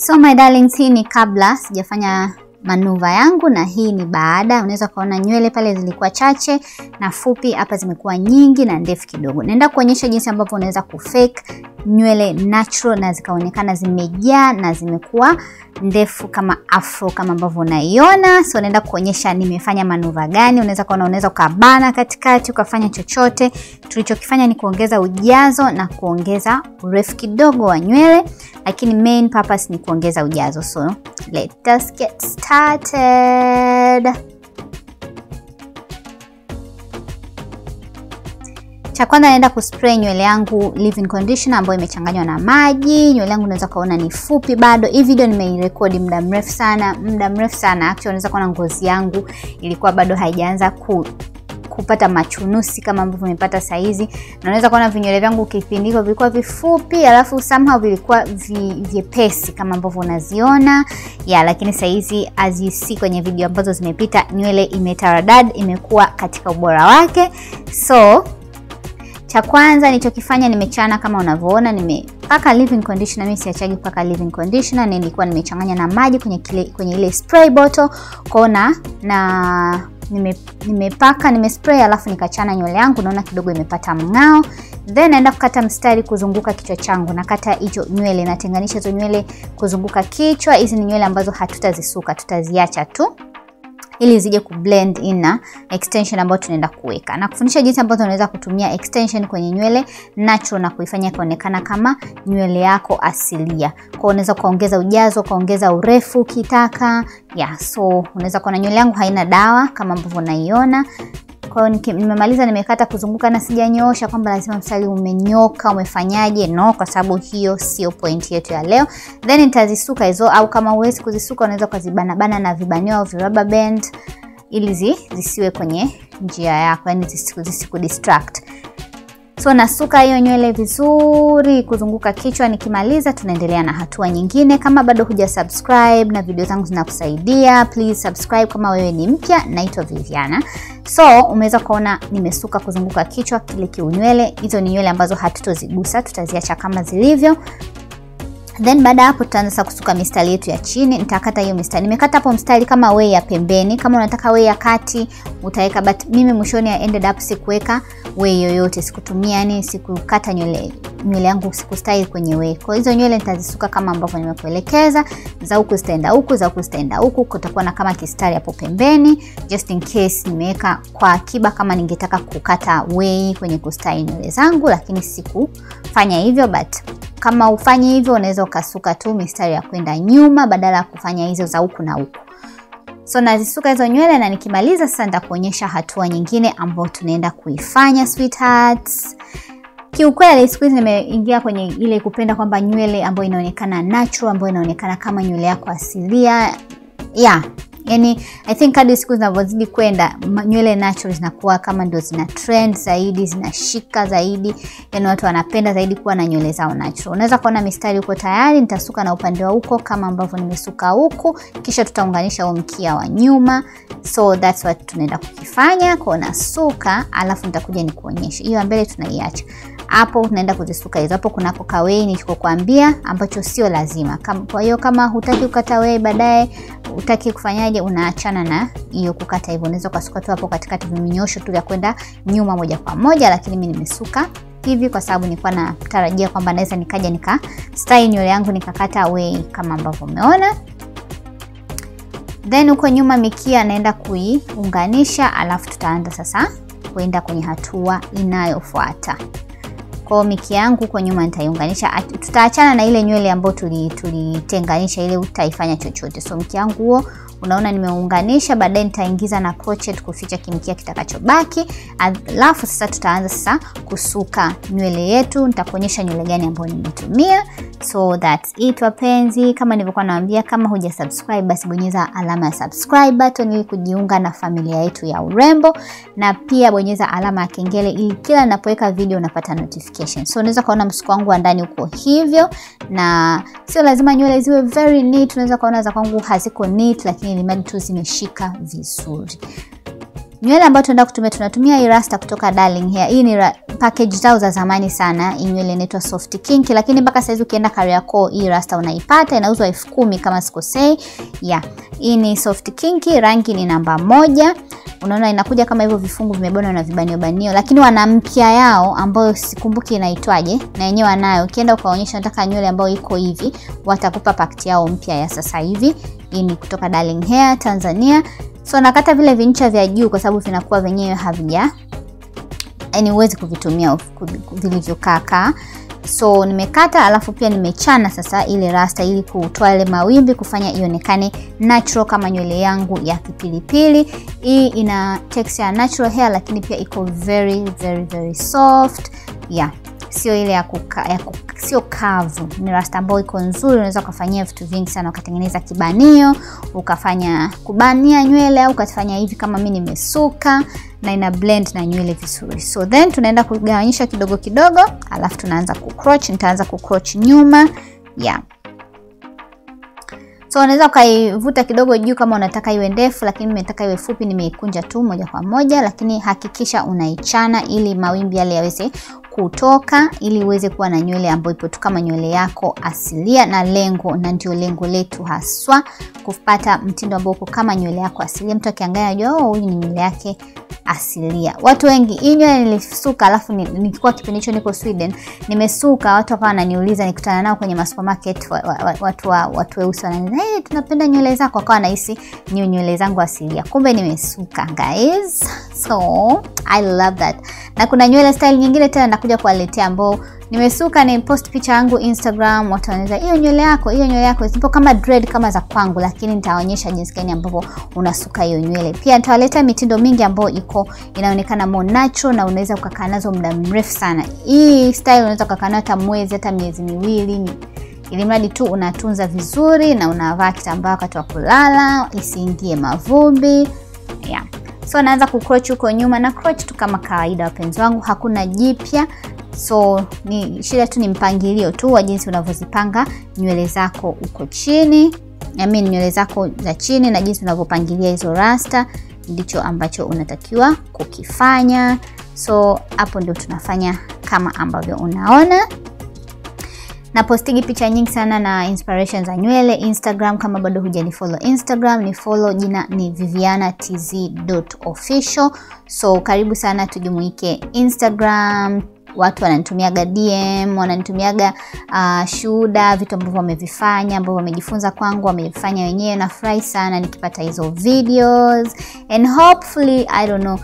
So my darlings, hii ni kabla sijafanya manuva yangu na hii ni baada. Unaweza kuona nywele pale zilikuwa chache na fupi, hapa zimekuwa nyingi na ndefu kidogo. Naenda kuonyesha jinsi ambavyo unaweza kufake nywele natural na zikaonekana zimejaa na zimekuwa ndefu kama afro kama ambavyo unaiona. So naenda kuonyesha nimefanya manuva gani. Unaweza kuona, unaweza ukabana katikati, ukafanya chochote. Tulichokifanya ni kuongeza ujazo na kuongeza urefu kidogo wa nywele, lakini main purpose ni kuongeza ujazo. So let us get started. Cha kwanza naenda kuspray nywele yangu leave-in conditioner ambayo imechanganywa na maji. Nywele yangu unaweza kuona ni fupi bado. Hii video nimeirekodi muda mrefu sana. Actually unaweza kuona ngozi yangu ilikuwa bado haijaanza kupata machunusi kama ambavyo nimepata saa hizi. Na unaweza kuona vinywele vyangu kipindiko vilikuwa vifupi, alafu somehow vilikuwa vyepesi kama ambavyo unaziona. Lakini saa hizi as you see kwenye video ambazo zimepita, nywele imetaradad, imekuwa katika ubora wake. So cha kwanza nilichokifanya, nimechana kama unavyoona, nimepaka leave-in conditioner. Mimi siachagi kupaka leave-in conditioner, nilikuwa nimechanganya na maji kwenye ile spray bottle. Kwaona na nimespray alafu nikachana nywele yangu. Naona kidogo imepata mngao. Then naenda kukata mstari kuzunguka kichwa changu. Nakata hizo nywele, natenganisha hizo nywele kuzunguka kichwa. Hizi ni nywele ambazo hatutazisuka, tutaziacha tu ili zije kublend in na extension ambayo tunaenda kuweka. Na kufundisha jinsi ambavyo unaweza kutumia extension kwenye nywele natural na kuifanya kuonekana kama nywele yako asilia. Kwa unaweza kuongeza ujazo, kuongeza urefu ukitaka. So unaweza kuona nywele yangu haina dawa kama ambavyo unaiona. Kwa hiyo nimemaliza, nimekata kuzunguka na sijanyoosha kwamba lazima mstari umenyoka, umefanyaje. No, kwa sababu hiyo sio point yetu ya leo. Then nitazisuka hizo, au kama huwezi kuzisuka unaweza kuzibana bana na vibanio au rubber band ili zisiwe kwenye njia yako, yani zisikudistract. So nasuka hiyo nywele vizuri kuzunguka kichwa. Nikimaliza tunaendelea na hatua nyingine. Kama bado hujasubscribe na video zangu zinakusaidia, please subscribe kama wewe ni mpya. Naitwa Viviana. So umeweza kuona nimesuka kuzunguka kichwa kile kiunywele. Hizo ni nywele ambazo hatutozigusa, tutaziacha kama zilivyo. Then baada hapo tutaanza kusuka mistari yetu ya chini. Nitakata hiyo mistari. Nimekata hapo mstari kama way ya pembeni. Kama unataka way ya kati utaweka, but mimi mwishoni ended up sikuweka way yoyote. Sikutumia, yani sikukata nywele yangu, sikustyle kwenye way. Kwa hizo nywele nitazisuka kama ambavyo nimekuelekeza. Za huku zitaenda huku, za huku zitaenda huku. Kutakuwa na kama kistari hapo pembeni just in case nimeweka kwa akiba kama ningetaka kukata way kwenye kustyle nywele zangu, lakini sikufanya hivyo. But kama ufanye hivyo unaweza ukasuka tu mistari ya kwenda nyuma badala ya kufanya hizo za huku na huku. So nazisuka hizo nywele na nikimaliza sasa nitakuonyesha hatua nyingine ambayo tunaenda kuifanya sweethearts. Kiukweli siku hizi nimeingia kwenye ile kupenda kwamba nywele ambayo inaonekana natural, ambayo inaonekana kama nywele yako asilia. Yani I think kadri siku zinavyozidi kwenda, nywele natural zinakuwa kama ndio zina trend zaidi, zinashika zaidi. Yani watu wanapenda zaidi kuwa na nywele zao natural. Unaweza kuona mistari huko tayari. Nitasuka na upande wa huko kama ambavyo nimesuka huku, kisha tutaunganisha huo mkia wa nyuma. So that's what tunaenda kukifanya. Kwa nasuka alafu nitakuja nikuonyeshe. Hiyo mbele tunaiacha. Hapo tunaenda kuzisuka hizo. Hapo kunako kawei nilichokuambia ambacho sio lazima. Kwa hiyo kama hutaki kukata wei baadaye, hutaki kufanyaje, unaachana na hiyo kukata hivyo. Unaweza kusuka tu hapo katikati viminyosho tu vya kwenda nyuma moja kwa moja, lakini mimi nimesuka hivi kwa sababu nilikuwa natarajia kwamba naweza nikaja nika style nywele yangu nikakata wei kama ambavyo umeona. Then huko nyuma mikia naenda kuiunganisha, alafu tutaanza sasa kwenda kwenye hatua inayofuata. Kwa mikia yangu kwa nyuma nitaiunganisha. Tutaachana na ile nywele ambayo tulitenganisha, ile utaifanya chochote. So mikia yangu huo unaona nimeunganisha, baadaye nitaingiza na crochet kuficha kimkia kitakachobaki. Alafu sasa tutaanza sasa kusuka nywele yetu. Nitakuonyesha nywele gani ambayo nimetumia. So that's it wapenzi. Kama nilivyokuwa naambia, kama hujasubscribe basi bonyeza alama ya subscribe button ili kujiunga na familia yetu ya Urembo, na pia bonyeza alama ya kengele ili kila ninapoweka video unapata notification. So unaweza kuona msuko wangu wa ndani uko hivyo, na sio lazima nywele ziwe very neat. Unaweza kuona za kwangu haziko neat, lakini limadi tu zimeshika vizuri. Nywele ambayo tunatumia hii rasta kutoka Darling Hair. Hii ni package zao za zamani sana. Hii nywele inaitwa soft kinky, lakini mpaka saizi ukienda Kariakoo hii rasta unaipata, inauzwa 10,000 kama sikosei. Hii ni soft kinky, rangi ni namba 1. Unaona inakuja kama hivyo vifungu vimebonwa na vibanio, lakini wana mpya yao ambayo sikumbuki inaitwaje, na yenyewe wanayo. Ukienda ukaonyesha nataka nywele ambayo iko hivi, watakupa pakiti yao mpya ya sasa hivi. Hii ni kutoka Darling Hair Tanzania. So nakata vile vincha vya juu kwa sababu vinakuwa wenyewe havija, yani uwezi kuvitumia vilivyokaa. So nimekata, alafu pia nimechana sasa ile rasta ili kutoa ile mawimbi, kufanya ionekane natural kama nywele yangu ya kipilipili. Hii ina texture ya natural hair, lakini pia iko very soft. Sio ile sio kavu. Ni rasta ambayo iko nzuri, unaweza kufanyia vitu vingi sana. Ukatengeneza kibanio, ukafanya kubania nywele, au ukafanya hivi kama mimi nimesuka, na ina blend na nywele vizuri. So then tunaenda kugawanyisha kidogo kidogo, alafu tunaanza kucroch. Nitaanza kucroch nyuma. So unaweza ukaivuta kidogo juu kama unataka iwe ndefu, lakini mimi nataka iwe fupi, nimeikunja tu moja kwa moja, lakini hakikisha unaichana ili mawimbi yale yaweze kutoka, ili uweze kuwa na nywele ambayo ipo tu kama nywele yako asilia, na ndio lengo letu haswa, kupata mtindo ambao uko kama nywele yako asilia. Mtu akiangalia anajua huyu ni nywele yake asilia. Watu wengi hii nywele nilisuka, alafu nilikuwa kipindi hicho niko Sweden, nimesuka, watu hapa wananiuliza, nikutana nao kwenye supermarket, watu weusi wananiuliza, "Hey, tunapenda nywele zako." Kwa nahisi ni nywele zangu asilia, kumbe nimesuka guys. So I love that. Na kuna nywele style nyingine tena nakuja kuwaletea ambao nimesuka, ni post picha yangu Instagram, watu wanaweza hiyo nywele yako zipo kama dread kama za kwangu, lakini nitaonyesha jinsi gani ambapo unasuka hiyo nywele. Pia nitawaleta mitindo mingi ambayo inaonekana more natural na unaweza kukaa nazo muda mrefu sana. Hii style unaweza kukaa nayo hata mwezi, hata miezi miwili, ili mradi tu unatunza vizuri na unavaa kitambaa wakati wa kulala isiingie mavumbi. So naanza kucroch huko nyuma, na crotch tu kama kawaida wapenzi wangu, hakuna jipya. So ni shida tu, ni mpangilio tu wa jinsi unavyozipanga nywele zako uko chini, nywele zako za chini, na jinsi unavyopangilia hizo rasta ndicho ambacho unatakiwa kukifanya. So hapo ndio tunafanya kama ambavyo unaona. Na postigi picha nyingi sana na inspiration za nywele Instagram. Kama bado hujanifollow Instagram, ni follow, jina ni vivianatz.official. So karibu sana tujumuike Instagram. Watu wananitumiaga DM, wananitumiaga shuhuda, vitu ambavyo wamevifanya, ambavyo wamejifunza kwangu, wamefanya wenyewe. Nafurahi sana nikipata hizo videos, and hopefully I don't know,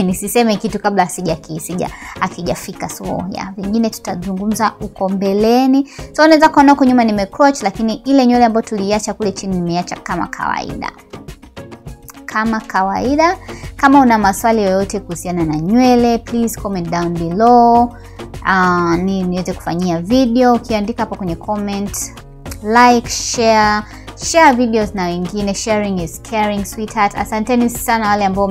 nisiseme kitu kabla akijafika. So vingine tutazungumza uko mbeleni. So unaweza kuona huko nyuma nimecroch, lakini ile nywele ambayo tuliacha kule chini nimeacha kama kawaida. Kama una maswali yoyote kuhusiana na nywele, please comment down below. Niweze kufanyia video. Ukiandika hapo kwenye comment, like, share videos na wengine. Sharing is caring, sweetheart. Asanteni sana wale ambao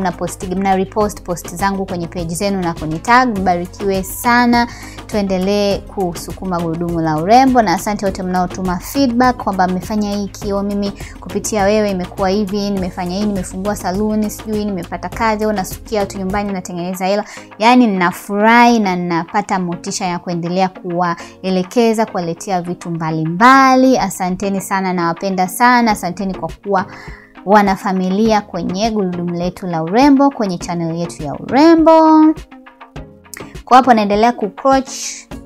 mna repost post zangu kwenye page zenu na kunitag. Mbarikiwe sana. Tuendelee kusukuma gurudumu la urembo, na asante wote mnaotuma feedback kwamba mmefanya hii kio, mimi kupitia wewe imekuwa hivi, nimefanya hii, nimefungua saluni, sijui nimepata kazi, au nasukia watu nyumbani natengeneza hela. Yani ninafurahi na ninapata motisha ya kuendelea kuwaelekeza, kuwaletea vitu mbalimbali. Asanteni sana, nawapenda sana. Asanteni kwa kuwa wanafamilia kwenye gurudumu letu la urembo, kwenye channel yetu ya Urembo. Kwa hapo naendelea kucroch.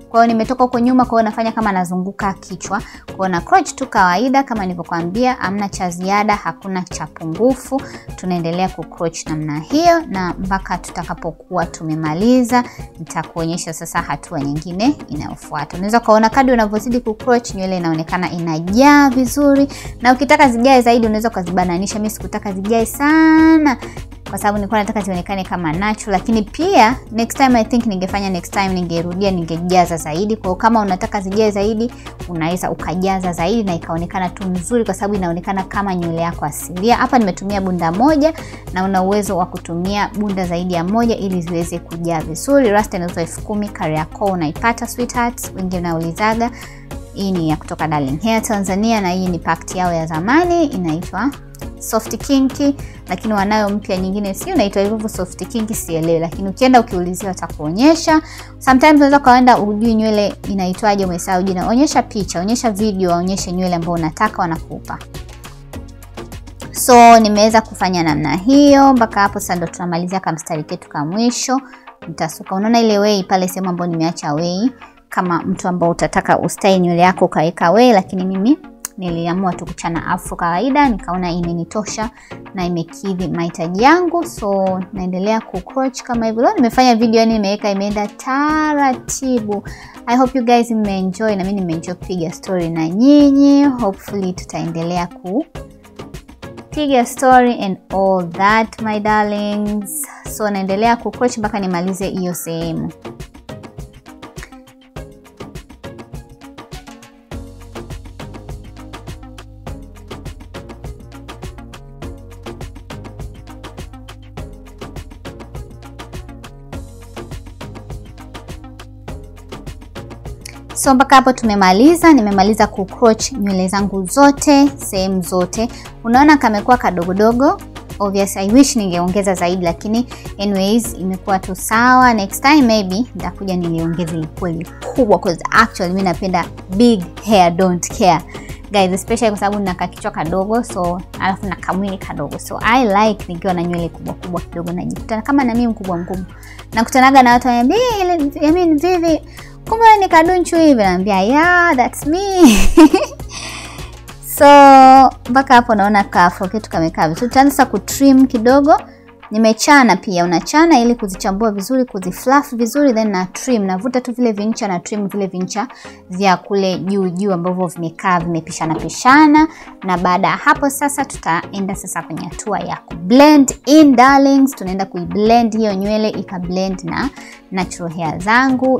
Kwa hiyo nimetoka huko nyuma, kwa hiyo nafanya kama nazunguka kichwa. Kwa hiyo na crotch tu kawaida kama nilivyokuambia, hamna cha ziada, hakuna cha pungufu. Tunaendelea kucroch namna hiyo na mpaka tutakapokuwa tumemaliza. Nitakuonyesha sasa hatua nyingine inayofuata. Unaweza kuona kadri unavyozidi kucroch nywele inaonekana inajaa vizuri, na ukitaka zijae zaidi unaweza kuzibananisha. Mimi sikutaka zijae sana kwa sababu nilikuwa nataka zionekane kama natural, lakini pia next time I think ningerudia ningejaza zaidi. Kwa kama unataka zijae zaidi unaweza ukajaza zaidi na ikaonekana tu nzuri, kwa sababu inaonekana kama nywele yako asilia. Hapa nimetumia bunda moja na una uwezo wa kutumia bunda zaidi ya moja ili ziweze kujaa vizuri. Rasta inauzwa 10,000 Kariakoo unaipata sweethearts. Wengine naulizaga. Hii ni ya kutoka Darling Hair Tanzania na hii ni packed yao ya zamani inaitwa soft kinky, lakini wanayo mpya nyingine sio inaitwa hivyo soft kinky sielewi, lakini ukienda ukiulizia watakuonyesha. Sometimes unaweza kaenda ujui nywele inaitwaje, umesahau jina, onyesha picha, onyesha video, onyesha nywele ambayo unataka wanakupa. So nimeweza kufanya namna hiyo mpaka hapo. Sasa ndo tunamalizia kama mstari ketu kama mwisho. Nitasuka, unaona ile way pale sehemu ambayo nimeacha way, kama mtu ambao utataka ustayle nywele yako kaweka way, lakini mimi niliamua tu kuchana afro kawaida, nikaona imenitosha na imekidhi mahitaji yangu. So naendelea ku crochet kama hivyo. Leo nimefanya video yani nimeweka imeenda taratibu. I hope you guys mmeenjoy na mimi nimeenjoy kupiga story na nyinyi. Hopefully tutaendelea piga story and all that my darlings. So naendelea ku crochet mpaka nimalize hiyo sehemu. So mpaka hapo tumemaliza, nimemaliza ku crochet nywele zangu zote, sehemu zote. Unaona kamekuwa kadogodogo. Obviously I wish ningeongeza zaidi, lakini anyways imekuwa tu sawa. Next time maybe nitakuja niliongeze likweli kubwa, because actually mimi napenda big hair, don't care guys, especially kwa sababu nina kichwa kadogo, so alafu na kamwili kadogo. So I like nikiwa na nywele kubwa kubwa kidogo, najikuta kama na mimi mkubwa. Nakutanaga na watu wananiambia, I mean Vivi, kumbe ni kadunchu hivi, naambia yeah that's me. So mpaka hapo naona afro ketu kamekaa vizuri. Tutaanza ku trim kidogo. Nimechana pia, unachana ili kuzichambua vizuri, kuzifluff vizuri, then na trim, navuta tu vile vincha na trim vile vincha vya kule juu ambavyo vimekaa vimepishana. Na baada ya hapo sasa tutaenda sasa kwenye hatua ya ku blend in darlings. Tunaenda kuiblend hiyo nywele ikablend na natural hair zangu.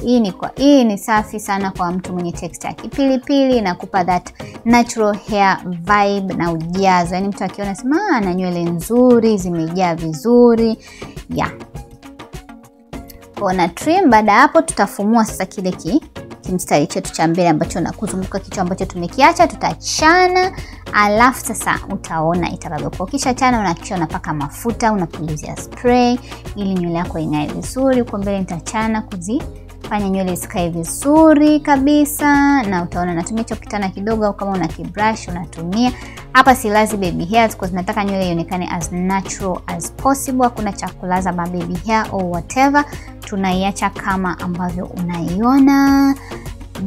Hii ni safi sana kwa mtu mwenye texture ya kipilipili na kupa that natural hair vibe na ujazo. Yaani mtu akiona sema na nywele nzuri, zimejaa vizuri. Yeah. Kwa trim. Baada hapo tutafumua sasa kile kimstari chetu cha mbele ambacho na kuzunguka kichwa ambacho tumekiacha, tutachana. Alafu sasa utaona itakavyokuwa. Kisha chana unakisha unapaka mafuta, unapulizia spray ili nywele yako ing'ae vizuri. Huko mbele nitachana kuzifanya nywele zikae vizuri kabisa, na utaona natumia hicho kitana kidogo, au kama una kibrush unatumia. Hapa silazi baby hairs because nataka nywele ionekane as natural as possible. Hakuna cha kulaza baby hair or whatever. Tunaiacha kama ambavyo unaiona.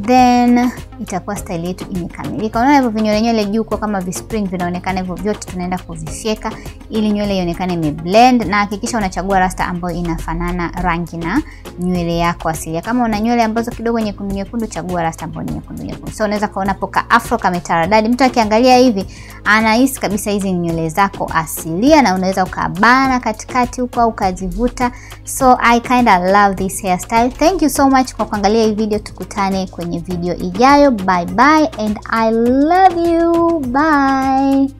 Then itakuwa style yetu imekamilika. Unaona hivyo vinywele juu kwa kama vispring vinaonekana hivyo, vyote tunaenda kuvifyeka ili nywele ionekane imeblend. Na hakikisha unachagua rasta ambayo inafanana rangi na nywele yako asilia. Kama una nywele ambazo kidogo nyekundu, chagua rasta ambayo ni nyekundu. So unaweza kaona poka afro kametaradadi. Mtu akiangalia hivi anahisi kabisa hizi ni nywele zako asilia, na unaweza ukabana katikati huko au ukazivuta. So I kinda love this hairstyle. Thank you so much kwa kuangalia hii video. Tukutane kwenye video ijayo. Bye bye and I love you. Bye.